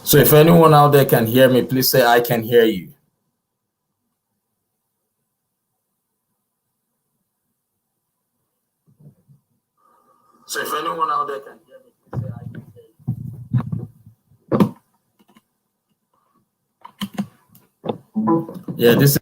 So if anyone out there can hear me, please say I can hear you. So if anyone out there can hear me, please say I can hear you. Yeah, this is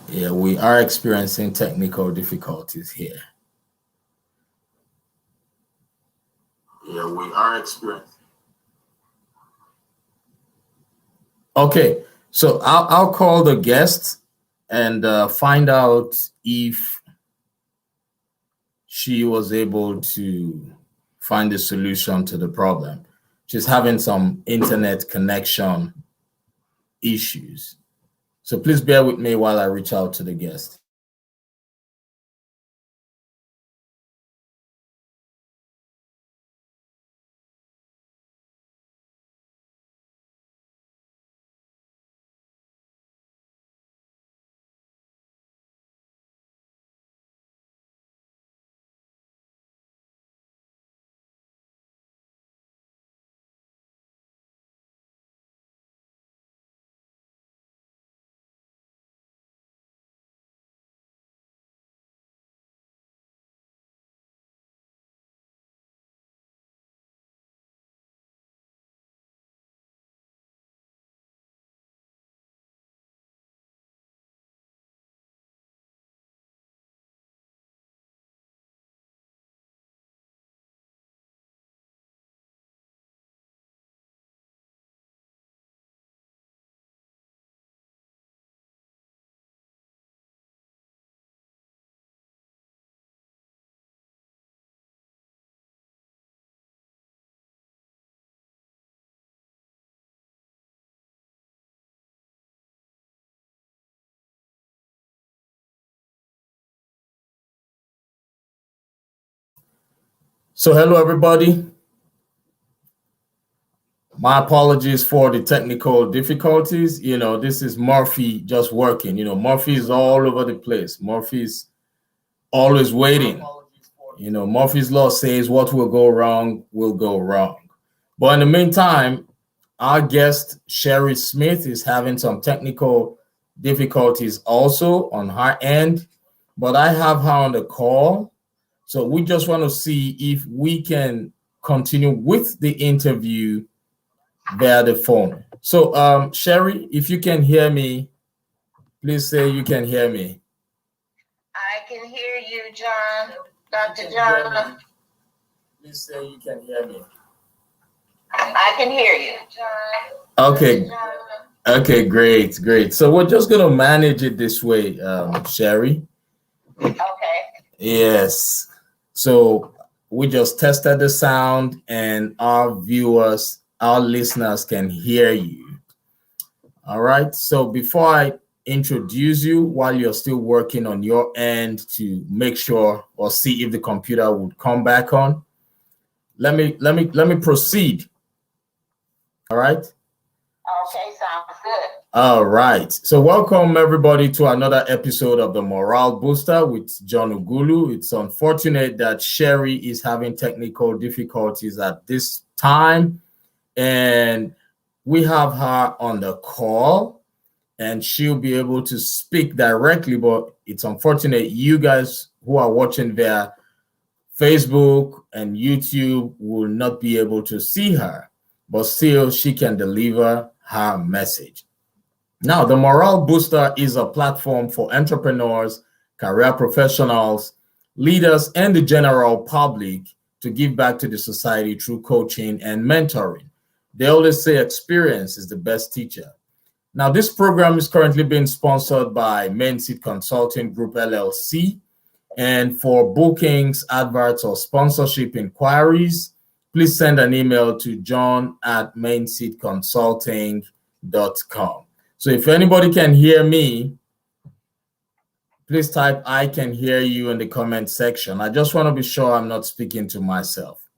yeah, we are experiencing technical difficulties here. Yeah, we are experiencing. Okay, so I'll call the guest and find out if she was able to find a solution to the problem. She's having some internet connection issues. So please bear with me while I reach out to the guest. So hello, everybody. My apologies for the technical difficulties. You know, this is Murphy just working. You know, Murphy is all over the place. Murphy's always waiting. You know, Murphy's law says what will go wrong will go wrong. But in the meantime, our guest, Sheri Smith, is having some technical difficulties also on her end, but I have her on the call. So we just want to see if we can continue with the interview via the phone. So, Sheri, if you can hear me, please say you can hear me. I can hear you, John. Dr. John. Please say you can hear me. I can hear you, John. Okay. Okay, great. So we're just going to manage it this way, Sheri. Okay. Yes. So we just tested the sound and our viewers, our listeners can hear you. All right. So before I introduce you, while you're still working on your end to make sure or see if the computer would come back on, let me proceed. All right. Okay, sounds good. All right. So welcome everybody to another episode of the Morale Booster with John Ughulu. It's unfortunate that Sheri is having technical difficulties at this time, and we have her on the call and she'll be able to speak directly, but it's unfortunate you guys who are watching via Facebook and YouTube will not be able to see her, but still she can deliver her message. Now, the Morale Booster is a platform for entrepreneurs, career professionals, leaders, and the general public to give back to the society through coaching and mentoring. They always say experience is the best teacher. Now, this program is currently being sponsored by Main Seed Consulting Group LLC. And for bookings, adverts, or sponsorship inquiries, please send an email to john@mainseedconsulting.com. So if anybody can hear me, please type "I can hear you" in the comment section. I just want to be sure I'm not speaking to myself.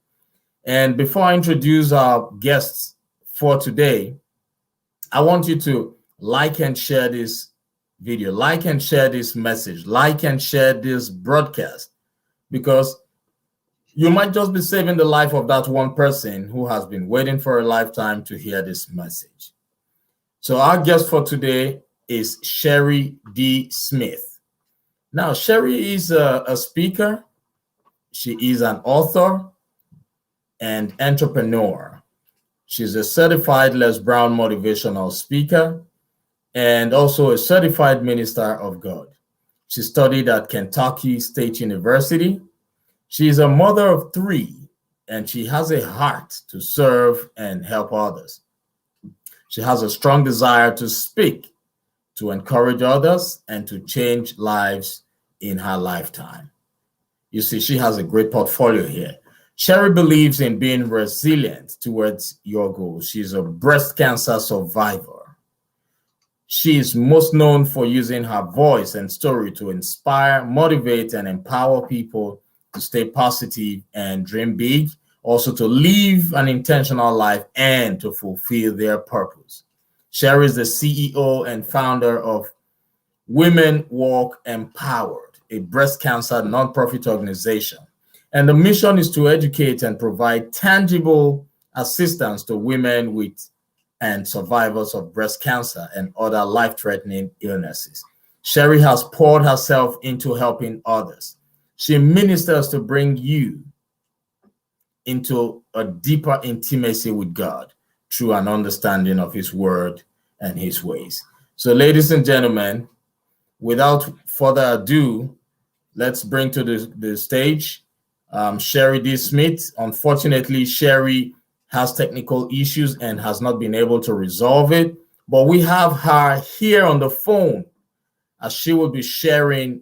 And before I introduce our guests for today, I want you to like and share this video, like and share this message, like and share this broadcast, because you might just be saving the life of that one person who has been waiting for a lifetime to hear this message. So our guest for today is Sheri D. Smith. Now, Sheri is a speaker. She is an author and entrepreneur. She's a certified Les Brown Motivational Speaker and also a certified minister of God. She studied at Kentucky State University. She is a mother of 3, and she has a heart to serve and help others. She has a strong desire to speak, to encourage others, and to change lives in her lifetime. You see, she has a great portfolio here. Sheri believes in being resilient towards your goals. She's a breast cancer survivor. She is most known for using her voice and story to inspire, motivate, and empower people to stay positive and dream big, also to live an intentional life and to fulfill their purpose. Sheri is the CEO and founder of Women Walk Empowered, a breast cancer nonprofit organization. And the mission is to educate and provide tangible assistance to women with and survivors of breast cancer and other life-threatening illnesses. Sheri has poured herself into helping others. She ministers to bring you into a deeper intimacy with God through an understanding of His word and His ways. So, ladies and gentlemen, without further ado, let's bring to the stage Sheri D. Smith. Unfortunately, Sheri has technical issues and has not been able to resolve it, but we have her here on the phone as she will be sharing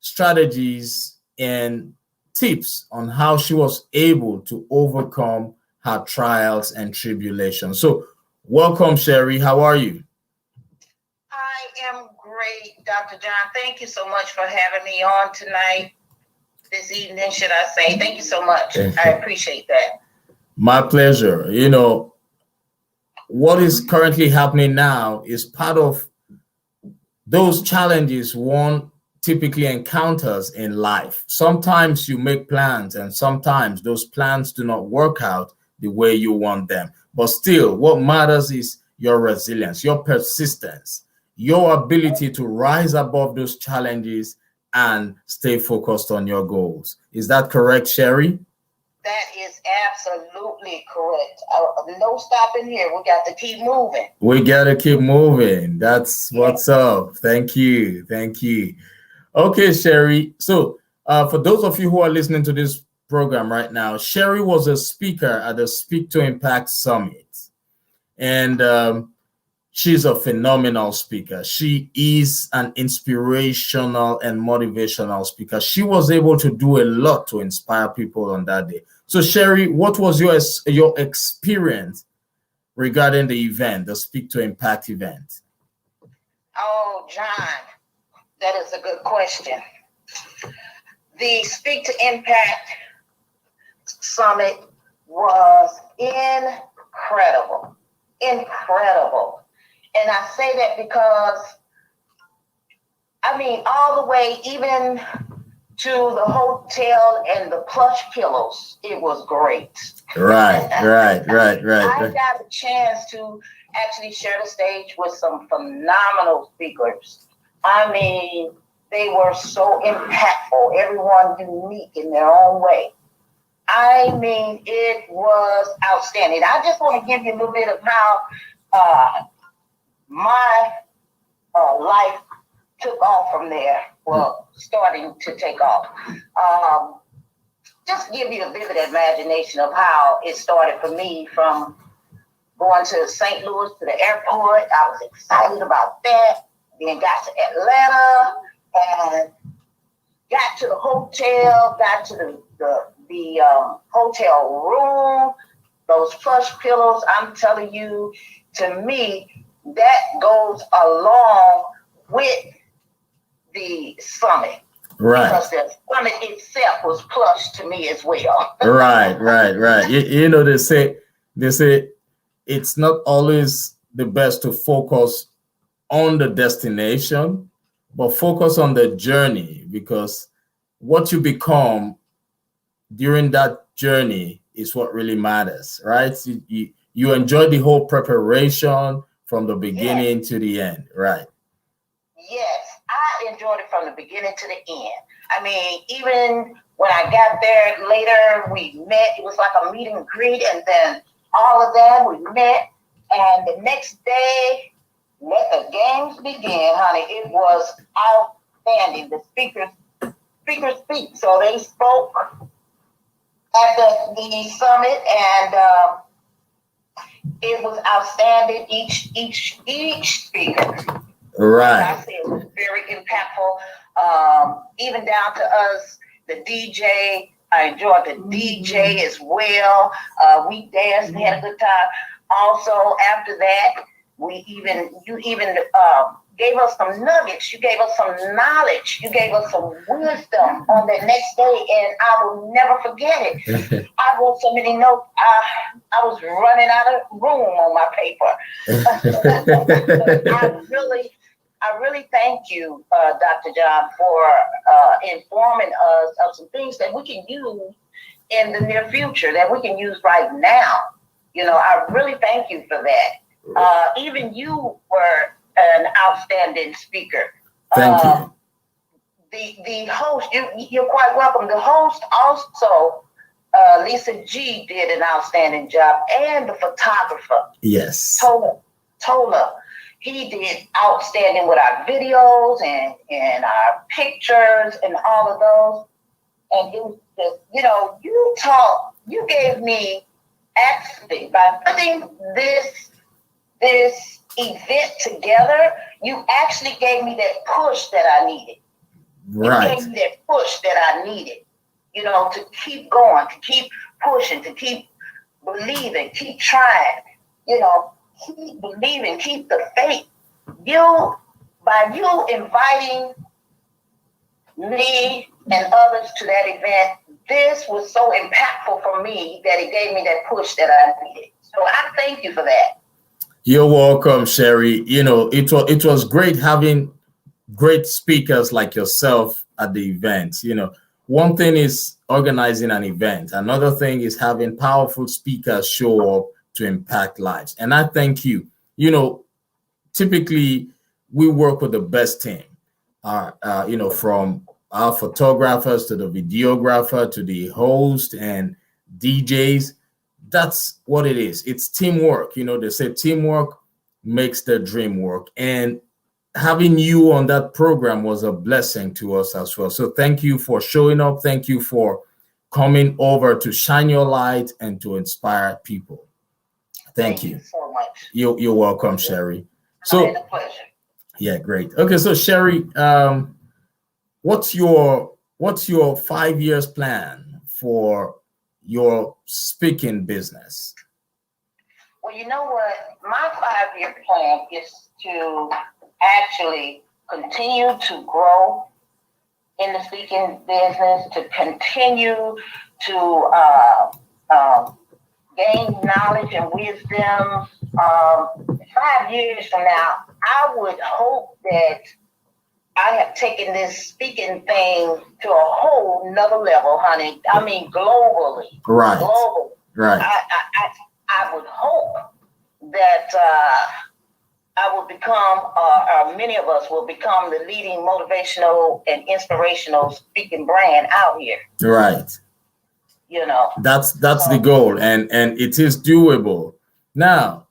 strategies and tips on how she was able to overcome her trials and tribulations. So welcome, Sheri. How are you? I am great, Dr. John. Thank you so much for having me on tonight, this evening, should I say. Thank you so much. I appreciate that. My pleasure. You know, what is currently happening now is part of those challenges one typically encounters in life. Sometimes you make plans and sometimes those plans do not work out the way you want them. But still, what matters is your resilience, your persistence, your ability to rise above those challenges and stay focused on your goals. Is that correct, Sheri? That is absolutely correct. No stopping here. We got to keep moving. We got to keep moving. That's what's up. Thank you. Thank you. Okay, Sheri. So for those of you who are listening to this program right now, Sheri was a speaker at the Speak to Impact Summit. And she's a phenomenal speaker. She is an inspirational and motivational speaker. She was able to do a lot to inspire people on that day. So, Sheri, what was your experience regarding the event, the Speak to Impact event? Oh, John, that is a good question. The Speak to Impact Summit was incredible. Incredible. And I say that because, I mean, all the way even to the hotel and the plush pillows, it was great. Right. I got a chance to actually share the stage with some phenomenal speakers. I mean, they were so impactful, everyone unique in their own way. I mean, it was outstanding. I just want to give you a little bit of how my life took off from there. Well, starting to take off. Just give you a vivid imagination of how it started for me from going to St. Louis to the airport. I was excited about that. Then got to Atlanta and got to the hotel, got to the hotel room, those plush pillows. I'm telling you, to me, that goes along with the summit. Right. Because the summit itself was plush to me as well. Right. You know, they say it's not always the best to focus on the destination, but focus on the journey, because what you become during that journey is what really matters, right? You enjoy the whole preparation from the beginning to the end, right? Yes, I enjoyed it from the beginning to the end. I mean, even when I got there later, we met. It was like a meet and greet, and then all of that, we met. And the next day, let the games begin, honey. It was outstanding. The speakers speak. So they spoke at the summit, and it was outstanding. Each speaker. Right. Like I said, it was very impactful. Even down to us, the DJ. I enjoyed the DJ as well. We danced, we had a good time. Also, after that, you even gave us some nuggets. You gave us some knowledge. You gave us some wisdom on the next day, and I will never forget it. I wrote so many notes. I was running out of room on my paper. I really thank you, Dr. John, for informing us of some things that we can use in the near future, that we can use right now. You know, I really thank you for that. Even you were an outstanding speaker. Thank you. The host, you're quite welcome. The host also, Lisa G, did an outstanding job, and the photographer. Yes. Tola. He did outstanding with our videos and our pictures and all of those. And it was just, you know, you gave me, actually, by putting this event together, you actually gave me that push that I needed. Right. You gave me that push that I needed, you know, to keep going, to keep pushing, to keep believing, keep trying, you know. Keep believing, keep the faith. By you inviting me and others to that event, this was so impactful for me that it gave me that push that I needed. So I thank you for that. You're welcome, Sheri. You know, it was great having great speakers like yourself at the event. You know, one thing is organizing an event. Another thing is having powerful speakers show up to impact lives. And I thank you. You know, typically we work with the best team, you know, from our photographers to the videographer to the host and DJs. That's what it is. It's teamwork. You know, they say teamwork makes the dream work. And having you on that program was a blessing to us as well. So thank you for showing up. Thank you for coming over to shine your light and to inspire people. Thank you so much. You're welcome, Sheri. So, it's a pleasure. Yeah, great. Okay, so Sheri, what's your 5 years plan for your speaking business? Well, you know what? My 5-year plan is to actually continue to grow in the speaking business, to continue to gain knowledge and wisdom. 5 years from now, I would hope that I have taken this speaking thing to a whole nother level, honey. I mean, globally. Right. Globally. Right. I would hope that I will become, many of us will become the leading motivational and inspirational speaking brand out here. Right. You know, that's the goal, and it is doable. Now,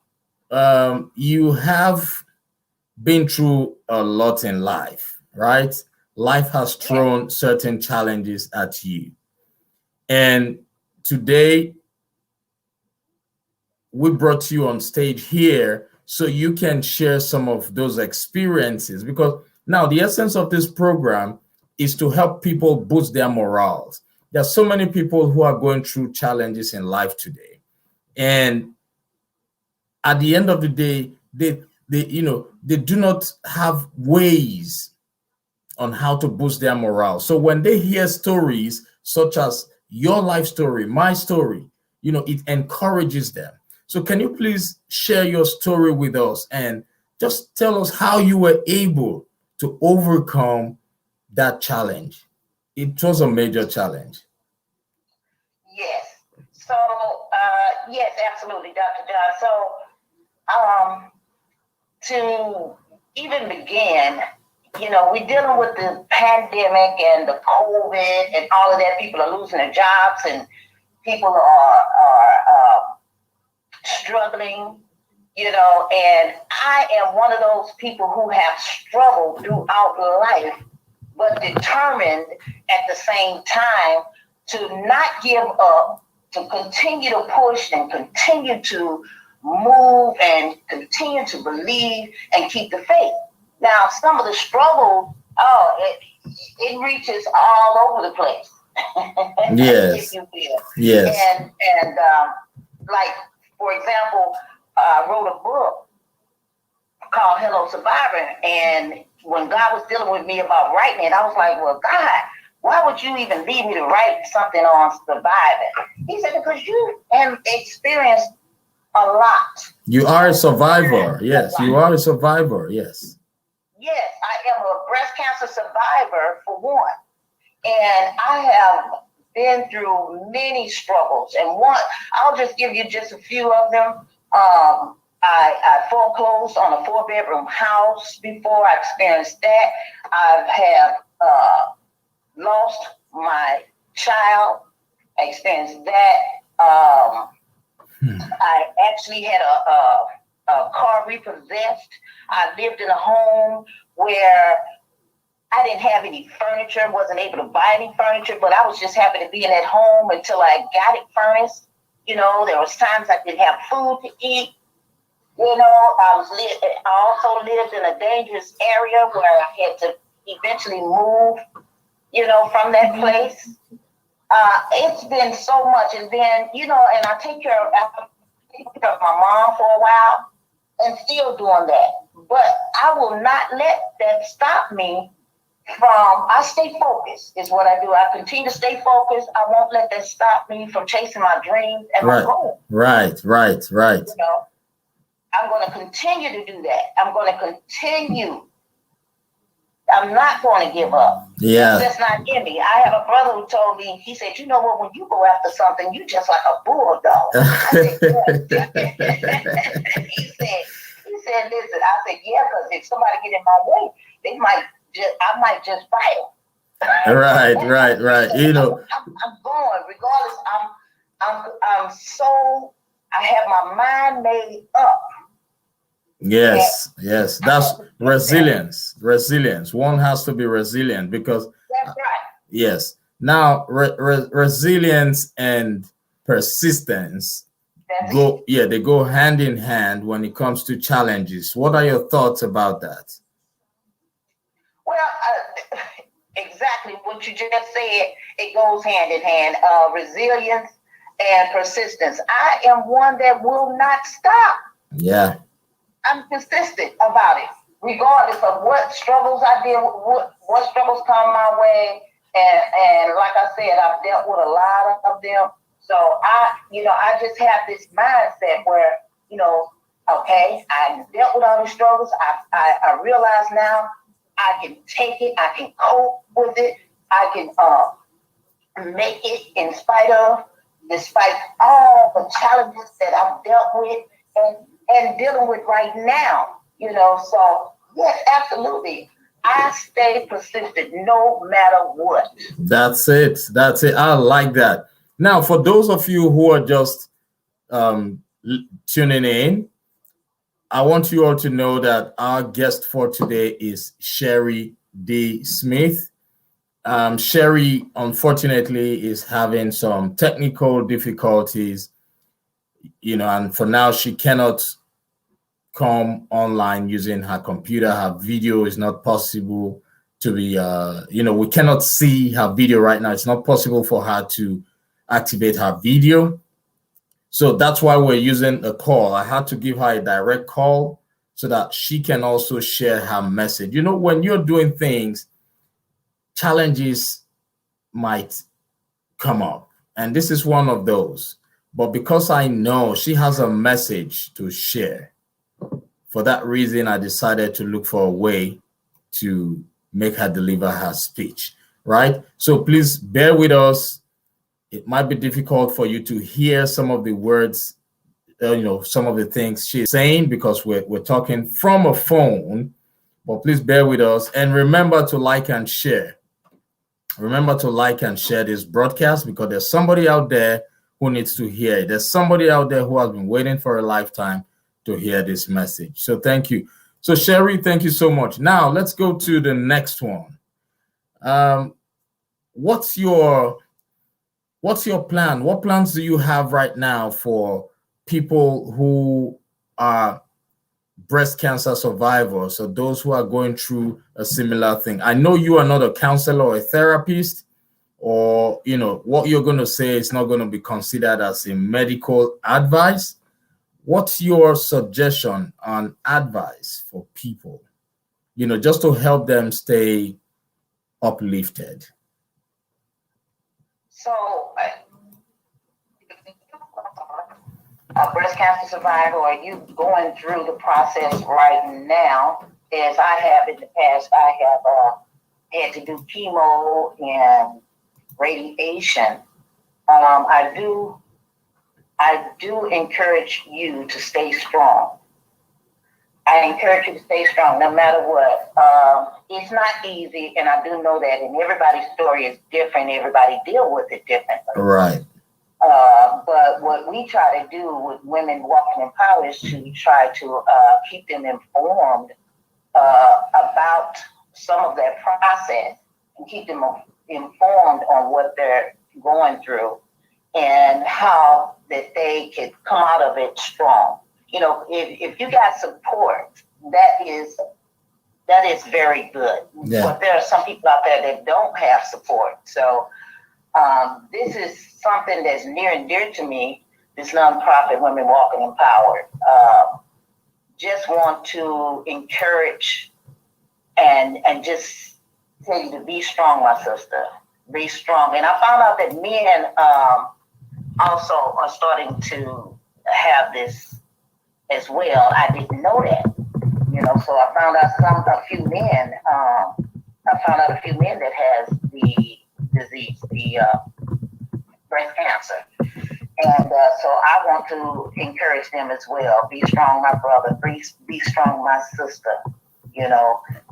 you have been through a lot in life, right? Life has thrown certain challenges at you. And today, we brought you on stage here so you can share some of those experiences, because now the essence of this program is to help people boost their morals. There are so many people who are going through challenges in life today, and at the end of the day, they do not have ways on how to boost their morale. So when they hear stories such as your life story, my story, it encourages them. So can you please share your story with us and just tell us how you were able to overcome that challenge? It was a major challenge. Yes. So, yes, absolutely, Dr. John. So, to even begin, we're dealing with the pandemic and the COVID and all of that. People are losing their jobs and people are struggling, and I am one of those people who have struggled throughout life, but determined at the same time to not give up, to continue to push and continue to move and continue to believe and keep the faith. Now, some of the struggle, it reaches all over the place. Yes. If you will. Yes. And like, for example, I wrote a book called Hello Survivor. And when God was dealing with me about writing it, I was like, well, God, why would you even leave me to write something on surviving? He said, because you have experienced a lot. You are a survivor. Yes, you are a survivor. Yes. Yes, I am a breast cancer survivor, for one. And I have been through many struggles. And I'll just give you just a few of them. I foreclosed on a 4-bedroom house before. I experienced that. I have lost my child. I experienced that. I actually had a car repossessed. I lived in a home where I didn't have any furniture, wasn't able to buy any furniture, but I was just happy to be in that home until I got it furnished. There was times I didn't have food to eat. I also lived in a dangerous area where I had to eventually move, from that place. It's been so much. And then, and I take care of my mom for a while and still doing that. But I will not let that stop me I stay focused is what I do. I continue to stay focused. I won't let that stop me from chasing my dreams and my goals. Right. I'm going to continue to do that. I'm going to continue. I'm not going to give up. Yeah. That's not in me. I have a brother who told me, he said, you know what, when you go after something, you just like a bulldog. I said, yeah. He said, listen, I said, yeah, because if somebody get in my way, I might just fight them. Right. I'm going regardless. I have my mind made up. Yes. That's resilience. One has to be resilient because that's right. Yes. Now, resilience and persistence they go hand in hand when it comes to challenges. What are your thoughts about that? Well, exactly what you just said. It goes hand in hand. Resilience and persistence. I am one that will not stop. Yeah. I'm persistent about it, regardless of what struggles I deal with, what struggles come my way. And like I said, I've dealt with a lot of them. So I just have this mindset where, okay, I dealt with all these struggles. I realize now I can take it. I can cope with it. I can make it despite all the challenges that I've dealt with and dealing with right now. So yes, absolutely. I stay persistent no matter what. That's it. I like that. Now, for those of you who are just tuning in, I want you all to know that our guest for today is Sheri D. Smith. Sheri, unfortunately, is having some technical difficulties, and for now, she cannot come online using her computer. Her video is not possible to be, we cannot see her video right now. It's not possible for her to activate her video. So that's why we're using a call. I had to give her a direct call so that she can also share her message. When you're doing things, challenges might come up, and this is one of those. But because I know she has a message to share, for that reason, I decided to look for a way to make her deliver her speech, right? So please bear with us. It might be difficult for you to hear some of the words, some of the things she's saying, because we're talking from a phone, but please bear with us. And remember to like and share. Remember to like and share this broadcast, because there's somebody out there who needs to hear it. There's somebody out there who has been waiting for a lifetime to hear this message. So thank you. So Sheri, thank you so much. Now let's go to the next one. What's your plan? What plans do you have right now for people who are breast cancer survivors, or those who are going through a similar thing? I know you are not a counselor or a therapist, or what you're going to say is not going to be considered as a medical advice. What's your suggestion on advice for people, just to help them stay uplifted? So, a breast cancer survivor, or you going through the process right now, as I have in the past, I have had to do chemo and radiation. I do encourage you to stay strong. I encourage you to stay strong no matter what. It's not easy, and I do know that, and everybody's story is different. Everybody deal with it differently. Right. But what we try to do with Women Walking in Power is to try to keep them informed about some of that process, and keep them informed on what they're going through and how that they can come out of it strong. If you got support, that is very good. Yeah. But there are some people out there that don't have support. So this is something that's near and dear to me, this nonprofit, Women Walking Empowered. Just want to encourage and just tell you to be strong, my sister. Be strong. And I found out that men also are starting to have this as well. I didn't know that. So I found out a few men that has the disease, the breast cancer. And so I want to encourage them as well. Be strong, my brother. Be strong, my sister.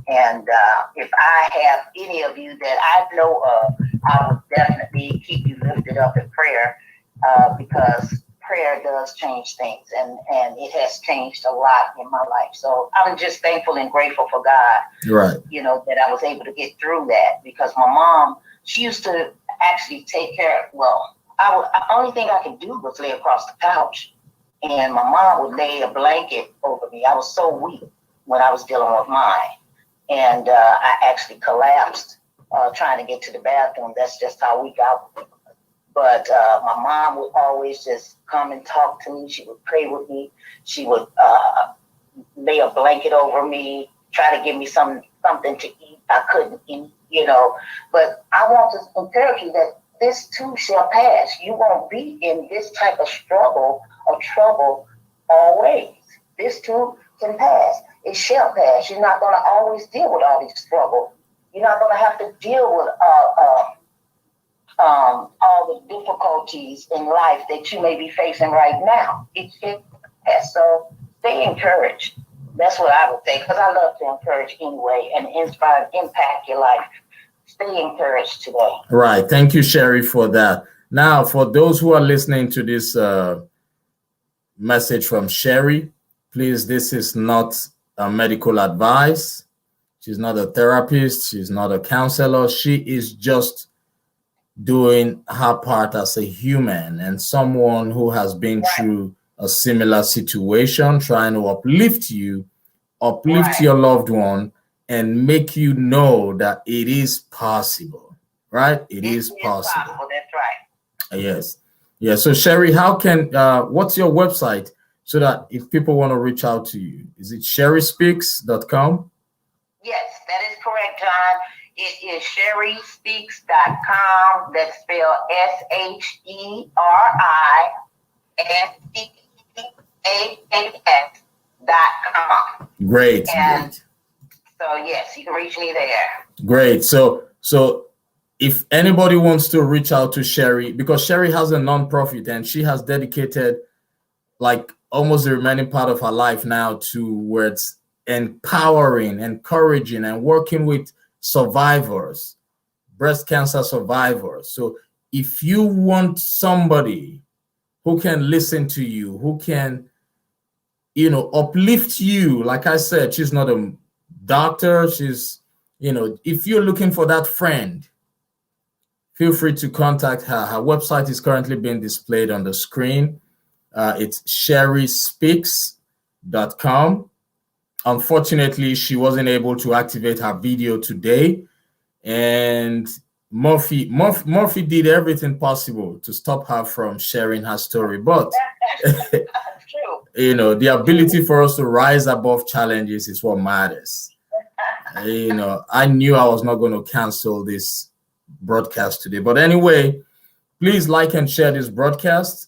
And if I have any of you that I know of, I will definitely keep you lifted up in prayer, because prayer does change things, and it has changed a lot in my life. So I'm just thankful and grateful for God, right? That I was able to get through that, because my mom, she used to actually take care. Well, the only thing I could do was lay across the couch, and my mom would lay a blanket over me. I was so weak when I was dealing with mine, and I actually collapsed trying to get to the bathroom. That's just how weak I was. But my mom would always just come and talk to me. She would pray with me. She would lay a blanket over me, try to give me something to eat. I couldn't eat, But I want to encourage you that this too shall pass. You won't be in this type of struggle or trouble always. This too can pass. It shall pass. You're not going to always deal with all these struggles. You're not going to have to deal with all the difficulties in life that you may be facing right now. So stay encouraged. That's what I would say, because I love to encourage anyway and inspire, impact your life. Stay encouraged today. Right. Thank you, Sheri, for that. Now, for those who are listening to this message from Sheri, please, this is not medical advice. She's not a therapist. She's not a counselor. She is just doing her part as a human and someone who has been through a similar situation, trying to uplift you, uplift your loved one, and make you know that it is possible, right? It is possible. That's right. Yes. Yeah. So Sheri, how can, what's your website so that if people want to reach out to you, is it sherispeaks.com? Yes, that is correct, John. It is sherispeaks.com. That's spelled SHERISPEAKS.com. Great. And great. so yes, you can reach me there. Great. So if anybody wants to reach out to Sheri, because Sheri has a nonprofit and she has dedicated like almost the remaining part of her life now towards empowering, encouraging, and working with survivors, breast cancer survivors. So if you want somebody who can listen to you, who can, uplift you, like I said, she's not a doctor. She's, if you're looking for that friend, feel free to contact her. Her website is currently being displayed on the screen. It's sherispeaks.com. Unfortunately, she wasn't able to activate her video today, and Murphy did everything possible to stop her from sharing her story. But the ability for us to rise above challenges is what matters. I knew I was not going to cancel this broadcast today. But anyway, please like and share this broadcast,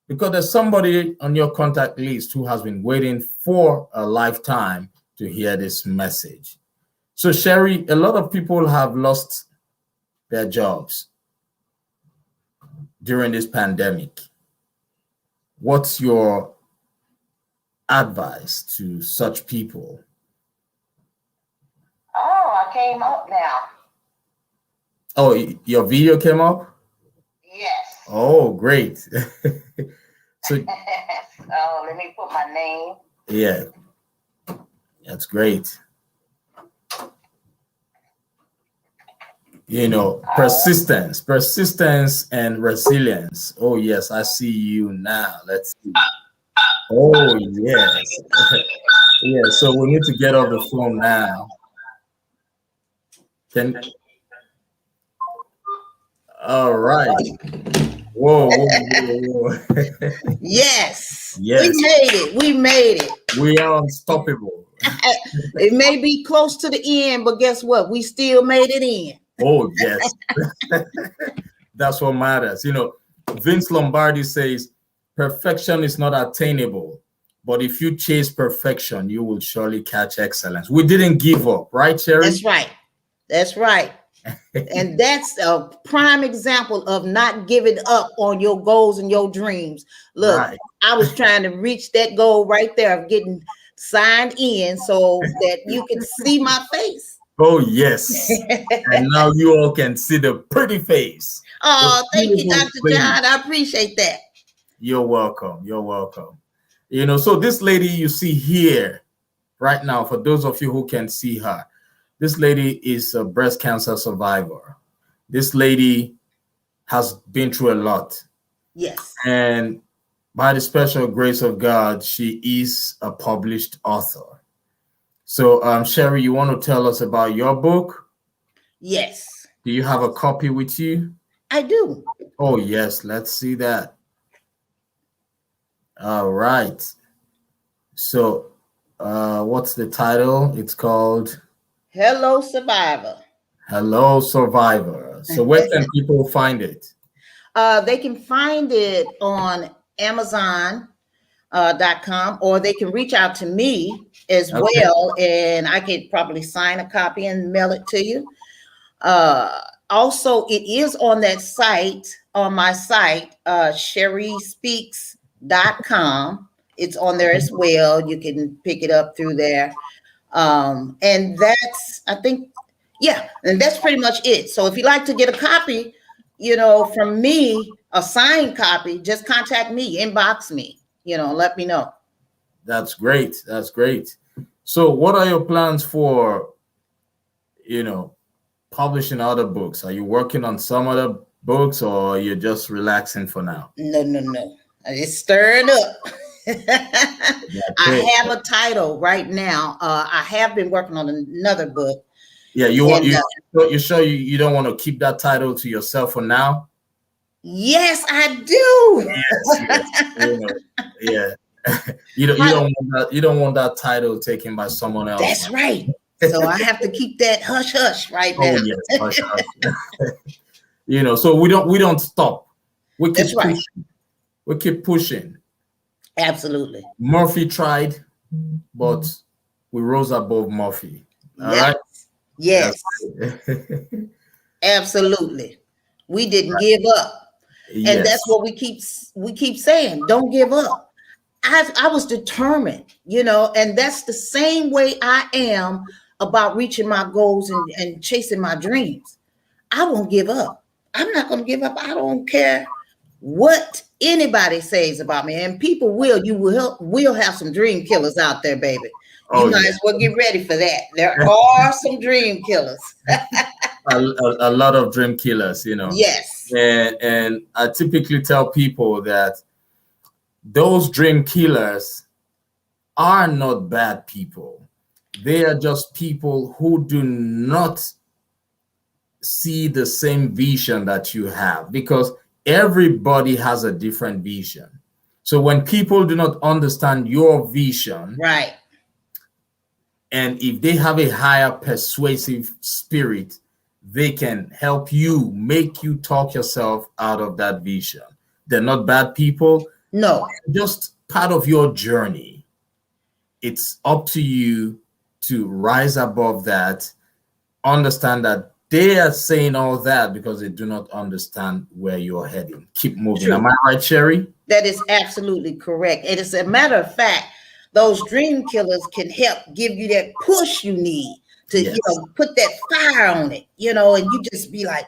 because there's somebody on your contact list who has been waiting for a lifetime to hear this message. So Sheri, a lot of people have lost their jobs during this pandemic. What's your advice to such people? Oh, I came up now. Oh, your video came up? Yes. Oh, great. So let me put my name. Yeah, that's great. Persistence and resilience. Oh, yes, I see you now. Let's see. Oh, yes. Yeah, so we need to get off the phone now. All right. Whoa. Yes. Yes. We made it. We are unstoppable. It may be close to the end, but guess what? We still made it in. Oh, yes. That's what matters. Vince Lombardi says, perfection is not attainable, but if you chase perfection, you will surely catch excellence. We didn't give up, right, Sheri? That's right. And that's a prime example of not giving up on your goals and your dreams. Look, right. I was trying to reach that goal right there of getting signed in so that you can see my face. Oh, yes. And now you all can see the pretty face. Oh, thank you, Dr. John. I appreciate that. You're welcome. You're welcome. So this lady you see here right now, for those of you who can see her, this lady is a breast cancer survivor. This lady has been through a lot. Yes. And by the special grace of God, she is a published author. So, Sheri, you want to tell us about your book? Yes. Do you have a copy with you? I do. Oh, yes. Let's see that. All right. So, what's the title? It's called Hello, Survivor. Hello, Survivor. So where can people find it? They can find it on Amazon.com, or they can reach out to me as well, and I could probably sign a copy and mail it to you. Also, it is on that site, on my site, sherispeaks.com. It's on there as well. You can pick it up through there. And that's, I think, yeah, and that's pretty much it. So if you'd like to get a copy, from me, a signed copy, just contact me, inbox me, let me know. That's great. That's great. So what are your plans for publishing other books? Are you working on some other books, or you're just relaxing for now? No. It's stirring up. I have a title right now. I have been working on another book. Yeah, you sure you don't want to keep that title to yourself for now? Yes, I do. Yes. You don't want that title taken by someone else. That's right. So I have to keep that hush hush right now. Oh yes, hush hush. So we don't stop. We keep pushing. Right. We keep pushing. Absolutely. Murphy tried, but we rose above Murphy. All right. Yes. Absolutely. We didn't give up. Yes. And that's what we keep saying. Don't give up. I was determined, and that's the same way I am about reaching my goals and chasing my dreams. I won't give up. I'm not going to give up. I don't care what anybody says about me. And people will have some dream killers out there, baby. You might as well get ready for that. There are some dream killers. a lot of dream killers, Yes. And I typically tell people that those dream killers are not bad people. They are just people who do not see the same vision that you have, because everybody has a different vision. So when people do not understand your vision, right, and if they have a higher persuasive spirit, they can help you, make you talk yourself out of that vision. They're not bad people. No. Just part of your journey. It's up to you to rise above that, understand that they are saying all that because they do not understand where you're heading. Keep moving. True. Am I right, Sheri? That is absolutely correct. And as a matter of fact, those dream killers can help give you that push you need to, put that fire on it, and you just be like,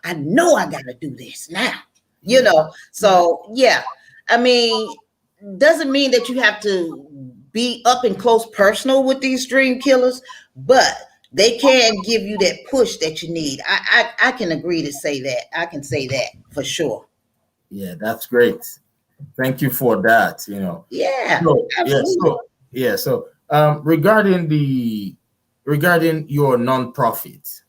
I know I got to do this now, So, yeah, I mean, doesn't mean that you have to be up and close personal with these dream killers, but they can give you that push that you need. I can agree to say that. I can say that for sure. Yeah, that's great. Thank you for that. Yeah. So regarding your nonprofit.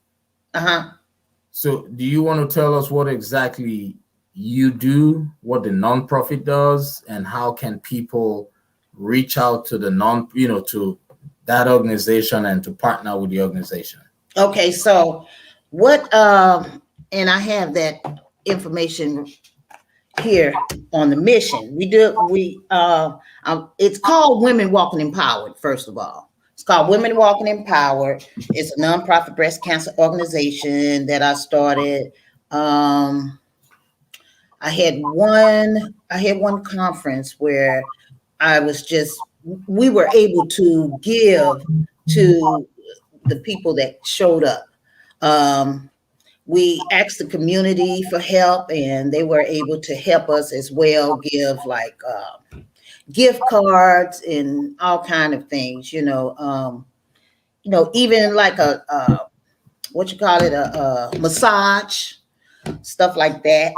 So do you want to tell us what exactly you do, what the nonprofit does, and how can people reach out to the to that organization and to partner with the organization? Okay, so what and I have that information here on the mission. It's called Women Walking Empowered. First of all, it's called Women Walking Empowered. It's a nonprofit breast cancer organization that I started. I had one conference where we were able to give to the people that showed up. We asked the community for help, and they were able to help us as well, give like gift cards and all kind of things, even like a massage, stuff like that,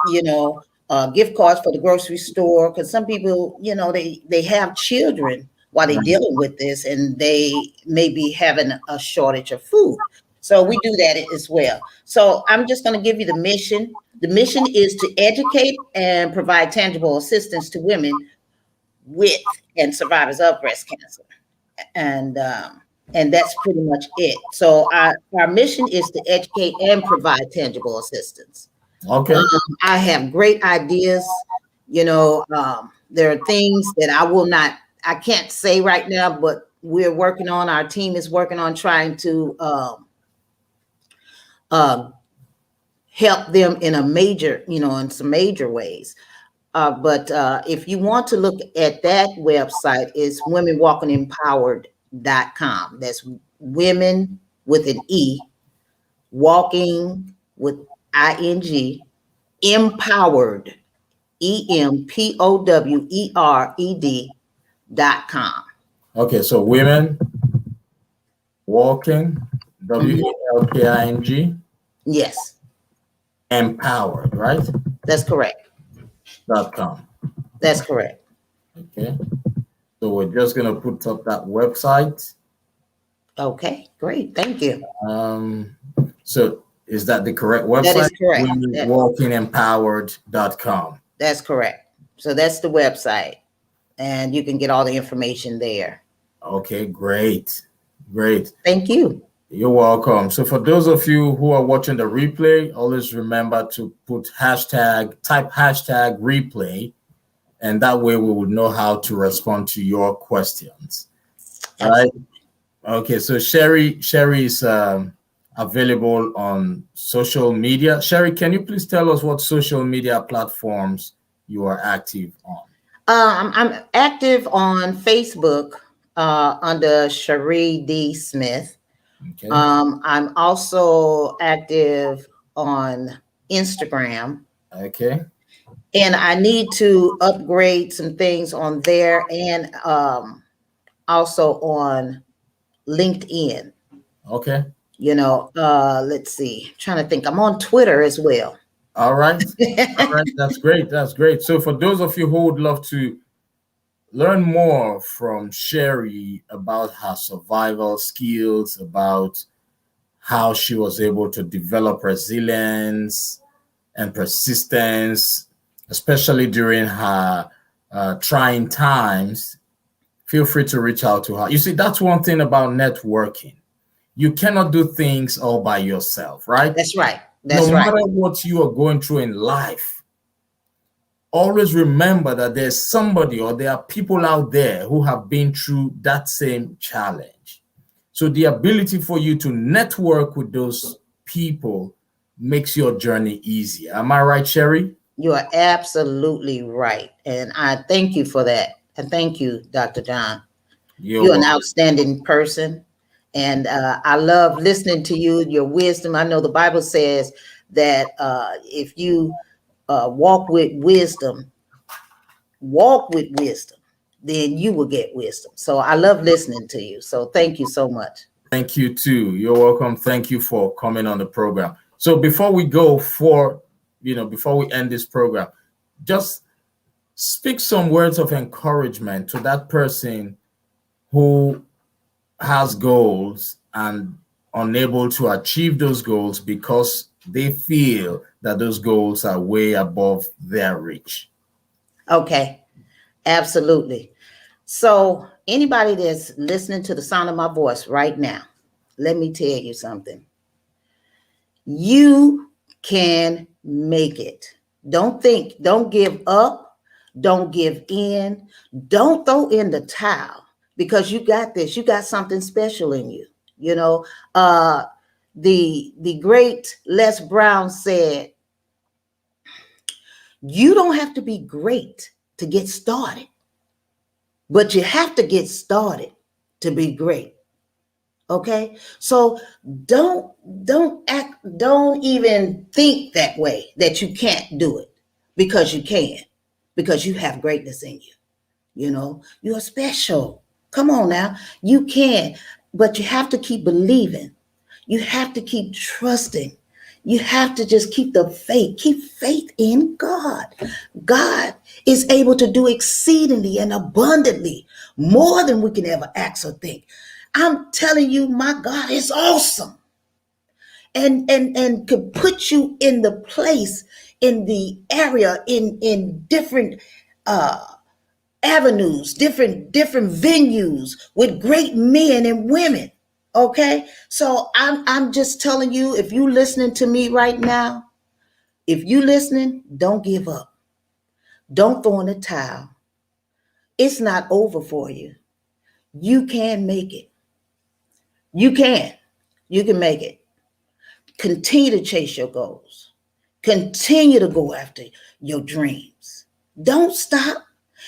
gift cards for the grocery store, because some people, they have children while they're dealing with this, and they may be having a shortage of food. So we do that as well. So I'm just going to give you the mission. The mission is to educate and provide tangible assistance to women with and survivors of breast cancer. And that's pretty much it. So our mission is to educate and provide tangible assistance. Okay. I have great ideas. There are things that I can't say right now, but our team is working on trying to help them in in some major ways. But if you want to look at that website, it's womenwalkingempowered.com. That's women with an E, walking with ING, empowered, EMPOWERED.com. Okay, so women walking WALKING. Yes, Empowered, right? that's correct. .com. That's correct. Okay. So we're just gonna put up that website. Okay, great. Thank you. So is that the correct website? That is correct. WalkingEmpowered.com. That's correct. So that's the website, and you can get all the information there. Okay, great. Great. Thank you. You're welcome. So for those of you who are watching the replay, always remember to type hashtag replay, and that way we would know how to respond to your questions. Right? Okay, so Sheri is available on social media. Sheri, can you please tell us what social media platforms you are active on? I'm active on Facebook under Sheri D. Smith. Okay. I'm also active on Instagram. Okay. And I need to upgrade some things on there, and also on LinkedIn. Okay. Let's see. I'm trying to think. I'm on Twitter as well. All right. All right. That's great. That's great. So for those of you who would love to learn more from Sheri about her survival skills, about how she was able to develop resilience and persistence, especially during her trying times, feel free to reach out to her. You see, that's one thing about networking. You cannot do things all by yourself, right? That's right. No matter what you are going through in life, always remember that there's somebody or there are people out there who have been through that same challenge. So the ability for you to network with those people makes your journey easier. Am I right, Sheri? You are absolutely right. And I thank you for that. And thank you, Dr. John. You're an outstanding person. And I love listening to you, your wisdom. I know the Bible says that if you walk with wisdom, then you will get wisdom. So I love listening to you. So thank you so much. Thank you too. You're welcome. Thank you for coming on the program. So before we before we end this program, just speak some words of encouragement to that person who has goals and unable to achieve those goals because they feel that those goals are way above their reach. Okay, absolutely. So anybody that's listening to the sound of my voice right now, let me tell you something. You can make it. Don't give up. Don't give in. Don't throw in the towel, because you got this. You got something special in you. The great Les Brown said, you don't have to be great to get started, but you have to get started to be great. Okay, so don't even think that way, that you can't do it, because you can, because you have greatness in you. You're special. Come on now, you can, but you have to keep believing. You have to keep trusting. You have to just keep the faith. Keep faith in God. God is able to do exceedingly and abundantly more than we can ever ask or think. I'm telling you, my God is awesome. And could put you in the place, in the area, in different avenues, different venues with great men and women. Okay, so I'm just telling you, if you listening to me right now, if you listening, don't give up. Don't throw in the towel. It's not over for you. You can make it. You can make it. Continue to chase your goals. Continue to go after your dreams. Don't stop.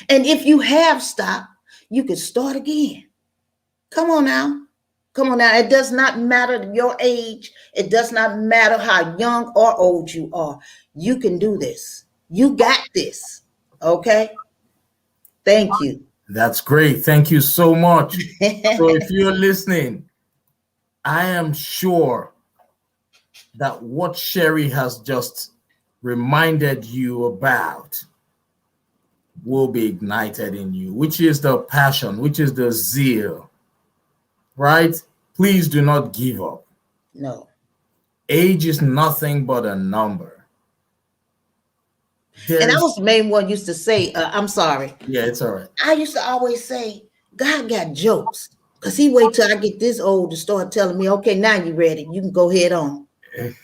And if you have stopped, you can start again. Come on now. It does not matter your age. It does not matter how young or old you are. You can do this. You got this. Okay? Thank you. That's great. Thank you so much. So if you're listening, I am sure that what Sheri has just reminded you about will be ignited in you, which is the passion, which is the zeal, right? Please do not give up. No. Age is nothing but a number. And I was the main one used to say, I'm sorry. Yeah, it's all right. I used to always say, God got jokes. Because he wait till I get this old to start telling me, okay, now you're ready. You can go head on, and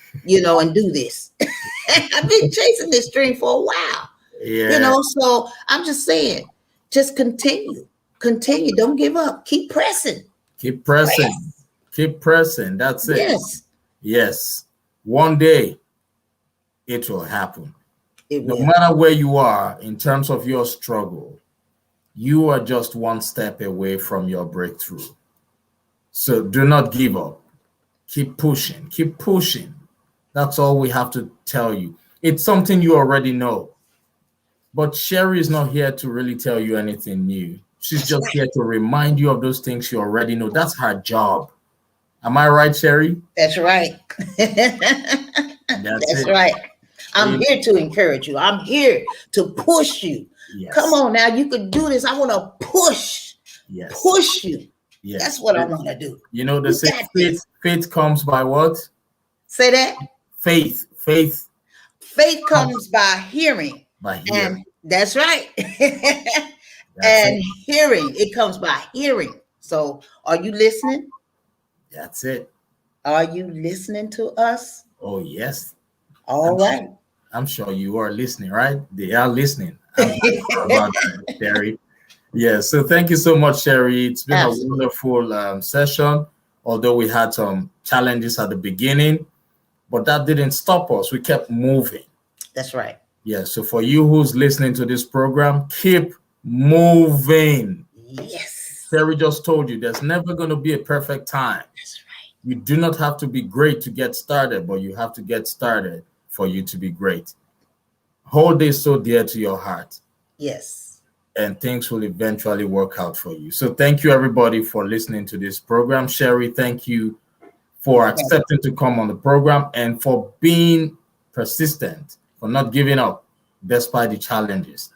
do this. I've been chasing this dream for a while. Yeah. So I'm just saying, just continue. Don't give up. Keep pressing. Keep pressing. Keep pressing. That's it. Yes. One day it will happen. No matter where you are in terms of your struggle, you are just one step away from your breakthrough. So do not give up. Keep pushing. Keep pushing. That's all we have to tell you. It's something you already know. But Sheri is not here to really tell you anything new. She's just here to remind you of those things you already know. That's her job. Am I right, Sheri? That's right. That's right. I'm here to encourage you. I'm here to push you. Yes. Come on now, you can do this. I want to push. Yes. Push you. Yes. That's what I want to do. They say faith comes by what? Say that. Faith comes by hearing. And that's right. Hearing. It comes by hearing. So are you listening? That's it. Are you listening to us? Oh, yes. All right. I'm sure you are listening, right? They are listening. I'm sure about that, Sheri. Yeah, so thank you so much, Sheri. It's been a wonderful session, although we had some challenges at the beginning, but that didn't stop us. We kept moving. That's right. Yeah, so for you who's listening to this program, keep moving. Yes. Sheri just told you there's never going to be a perfect time. That's right. You do not have to be great to get started, but you have to get started for you to be great. Hold this so dear to your heart. Yes. And things will eventually work out for you. So thank you, everybody, for listening to this program. Sheri, thank you for accepting to come on the program and for being persistent, for not giving up despite the challenges.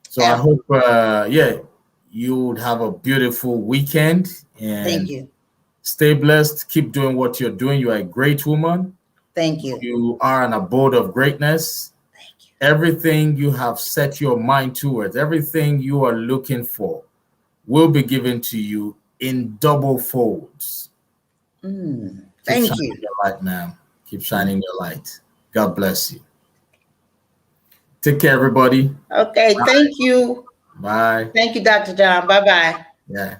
So I hope, you would have a beautiful weekend. And thank you. Stay blessed. Keep doing what you're doing. You are a great woman. Thank you. You are an abode of greatness. Thank you. Everything you have set your mind towards, everything you are looking for will be given to you in double folds. Thank you. Your light, ma'am. Keep shining your light. God bless you. Take care, everybody. Okay. Bye. Thank you. Bye. Thank you, Dr. John. Bye-bye. Yeah.